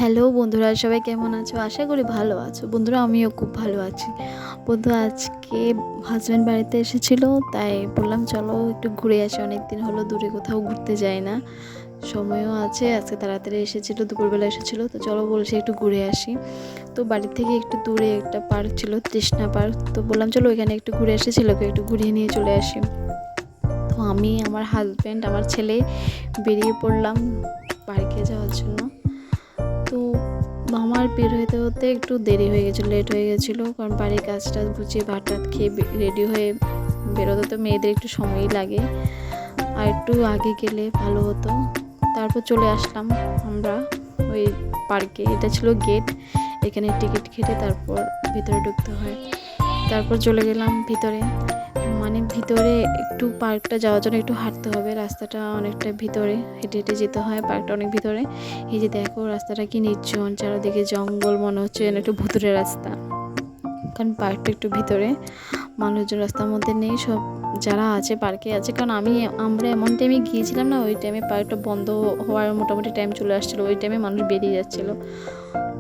Hello বন্ধুরা, সবাই কেমন আছো? আশা করি ভালো আছো। বন্ধুরা, আমিও খুব ভালো আছি। বন্ধু, আজকে হাজব্যান্ড বাড়িতে এসেছিলো, তাই বললাম চলো একটু ঘুরে আসি। অনেক দিন হলো দূরে কোথাও ঘুরতে যাই না, সময়ও আছে। আজকে তাড়াতাড়ি এসেছিলো, দুপুরবেলা এসেছিলো, তো চলো বলছি একটু ঘুরে আসি। তো বাড়ির থেকে একটু দূরে একটা পার্ক ছিল, তৃষ্ণা পার্ক। তো বললাম চলো ওইখানে একটু ঘুরে আসি, ছেলেকে একটু ঘুরিয়ে নিয়ে চলে আসি। তো আমি, আমার হাজব্যান্ড, আমার ছেলে বেরিয়ে পড়লাম পার্কে যাওয়ার জন্য। তো আমার বের হতে হতে একটু দেরি হয়ে গেছিলো, লেট হয়ে গেছিলো, কারণ বাড়ির কাজ টাজ গুছিয়ে ভাত টাত খেয়ে রেডি হয়ে বেরোতে তো মেয়েদের একটু সময়ই লাগে, আর একটু আগে গেলে ভালো হতো। তারপর চলে আসলাম আমরা ওই পার্কে। এটা ছিল গেট, এখানে টিকিট কেটে তারপর ভিতরে ঢুকতে হয়। তারপর চলে গেলাম ভিতরে। মানে ভিতরে একটু পার্কটা যাওয়ার জন্য একটু হাঁটতে হবে, রাস্তাটা অনেকটা ভিতরে, হেঁটে হেঁটে যেতে হয়, পার্কটা অনেক ভিতরে। এই যে দেখো রাস্তাটা কি নির্জন, চারিদিকে জঙ্গল, মনে হচ্ছে একটু ভুতুরে রাস্তা, কারণ পার্কটা একটু ভিতরে, মানুষজন রাস্তার মধ্যে নেই, সব যারা আছে পার্কে আছে। কারণ আমরা এমন টাইমে গিয়েছিলাম না, ওই টাইমে পার্কটা বন্ধ হওয়ার মোটামুটি টাইম চলে আসছিলো, ওই টাইমে মানুষ বেরিয়ে যাচ্ছিলো।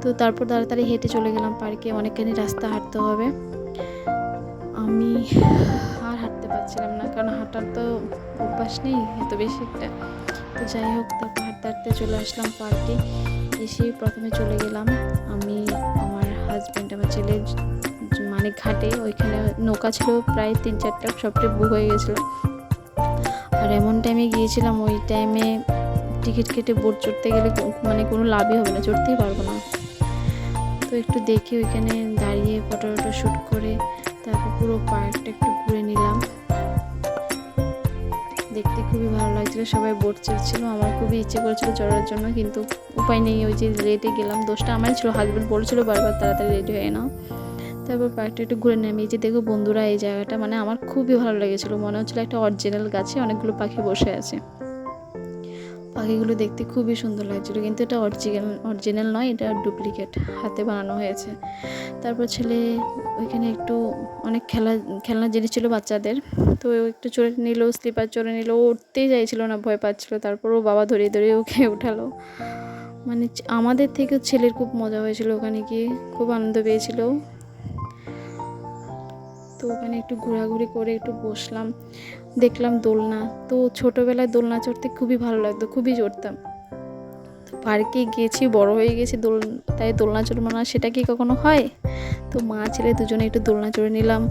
তো তারপর তাড়াতাড়ি হেঁটে চলে গেলাম পার্কে, অনেকখানি রাস্তা হাঁটতে হবে। আমি আর হাঁটতে পারছিলাম না, কারণ হাঁটার তো অভ্যাস নেই এত বেশি একটা। তো যাই হোক, তারপর হাঁটতে হাঁটতে চলে আসলাম পার্কে। এসে প্রথমে চলে গেলাম আমি, আমার হাজব্যান্ড, আমার ছেলে, মানে ঘাটে। ওইখানে নৌকা ছিল প্রায় 3-4টা, সবটাই বুক হয়ে গেছিলো। আর এমন টাইমে গিয়েছিলাম, ওই টাইমে টিকিট কেটে বোট চড়তে গেলে মানে কোনো লাভই হবে না, চড়তেই পারবো না। তো একটু দেখি ওইখানে দাঁড়িয়ে ফটো শ্যুট করে তারপর পুরো পার্কটা একটু ঘুরে নিলাম। দেখতে খুবই ভালো লাগছিলো, সবাই বোট চড়ছিল। আমার খুবই ইচ্ছে করেছিল চড়ার জন্য, কিন্তু উপায় নেই, ওই যে লেটে গেলাম, দোষটা আমারই ছিল। হাজব্যান্ড বলছিল বারবার তাড়াতাড়ি রেডি হয়ে নাও। তারপর পার্কটা একটু ঘুরে নেমে, এই যে দেখো বন্ধুরা, এই জায়গাটা মানে আমার খুবই ভালো লেগেছিলো। মনে হচ্ছিলো একটা অরিজিনাল গাছে অনেকগুলো পাখি বসে আছে। পাখিগুলো দেখতে খুবই সুন্দর লাগছিলো, কিন্তু এটা অরিজিনাল নয়, এটা ডুপ্লিকেট, হাতে বানানো হয়েছে। তারপর ছেলে ওইখানে একটু অনেক খেলনা জিনিস ছিল বাচ্চাদের, তো একটু চড়ে নিল, স্লিপার চড়ে নিল। ও উঠতেই চাইছিল না, ভয় পাচ্ছিলো। তারপর ও বাবা ধরিয়ে ধরিয়ে ওকে উঠালো। মানে আমাদের থেকেও ছেলের খুব মজা হয়েছিল ওখানে গিয়ে, খুব আনন্দ পেয়েছিল। তো ওখানে একটু ঘোরাঘুরি করে একটু বসলাম, দেখলাম দোলনা। তো ছোটোবেলায় দোলনা চড়তে খুবই ভালো লাগতো, খুবই চড়তাম। তো পার্কে গিয়েছি, বড় হয়ে গেছি, তাই দোলনা চড়বো না, সেটা কি কখনো হয়? তো মা ছেলে দুজনে একটু দোলনা চড়ে নিলাম,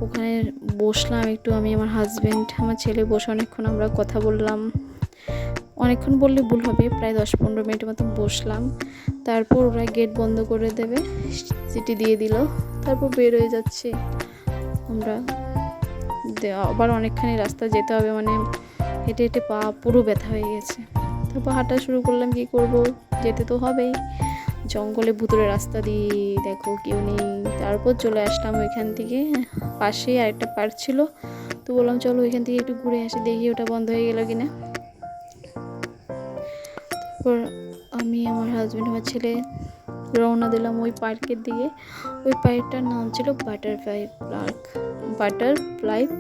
ওখানে বসলাম একটু। আমি, আমার হাজব্যান্ড, আমার ছেলে বসে অনেকক্ষণ আমরা কথা বললাম। অনেকক্ষণ বললে ভুল হবে, প্রায় 10-15 মিনিটের মতো বসলাম। তারপর ওরা গেট বন্ধ করে দেবে, সিটি দিয়ে দিল। তারপর বের হয়ে যাচ্ছি আমরা। আবার অনেকখানি রাস্তা যেতে হবে, মানে হেঁটে হেঁটে পা পুরো ব্যথা হয়ে গেছে। তারপর হাঁটা শুরু করলাম, কি করব, যেতে তো হবেই, জঙ্গলে ভুতুরে রাস্তা দিয়ে, দেখো কেউ নেই। তারপর চলে আসলাম ওইখান থেকে, পাশেই আরেকটা পার্ক ছিল। তো বললাম চলো ওইখান থেকে একটু ঘুরে আসি, দেখি ওটা বন্ধ হয়ে গেল কিনা। তারপর আমি, আমার হাজব্যান্ড, আমার ছেলে রওনা দিলাম ওই পার্কের দিকে। ওই পার্কটার নাম ছিল বাটারফ্লাই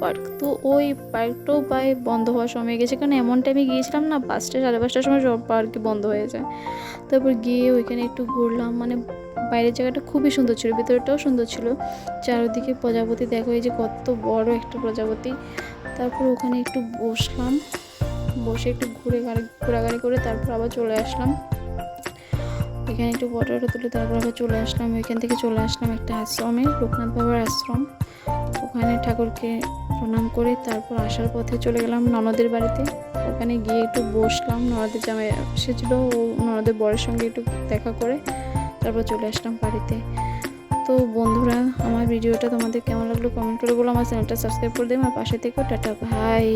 পার্ক। তো ওই পার্কটাও প্রায় বন্ধ হওয়ার সময় গেছে, কারণ এমন টাইমে গিয়েছিলাম না, 5টা-5:30টার সময় সব পার্কে বন্ধ হয়ে যায়। তারপর গিয়ে ওইখানে একটু ঘুরলাম, মানে বাইরের জায়গাটা খুবই সুন্দর ছিল, ভিতরটাও সুন্দর ছিল। চারিদিকে প্রজাপতি, দেখো এই যে কত বড় একটা প্রজাপতি। তারপর ওখানে একটু বসলাম, বসে একটু ঘোরাঘুরি করে তারপর আবার চলে আসলাম এখানে, একটু ফটো তুলে তারপর আবার চলে আসলাম। ওইখান থেকে চলে আসলাম একটা আশ্রমে, লোকনাথ বাবার আশ্রম। ওখানে ঠাকুরকে প্রণাম করে তারপর আসার পথে চলে গেলাম ননদের বাড়িতে। ওখানে গিয়ে একটু বসলাম, ননদের জামাই এসেছিল, ও ননদের বরের সঙ্গে একটু দেখা করে তারপর চলে আসলাম বাড়িতে। তো বন্ধুরা, আমার ভিডিওটা তোমাদের কেমন লাগলো কমেন্ট করে বলো, আমার চ্যানেলটা সাবস্ক্রাইব করে দেবে, আমার পাশে থেকেও। টাটা, ভাই।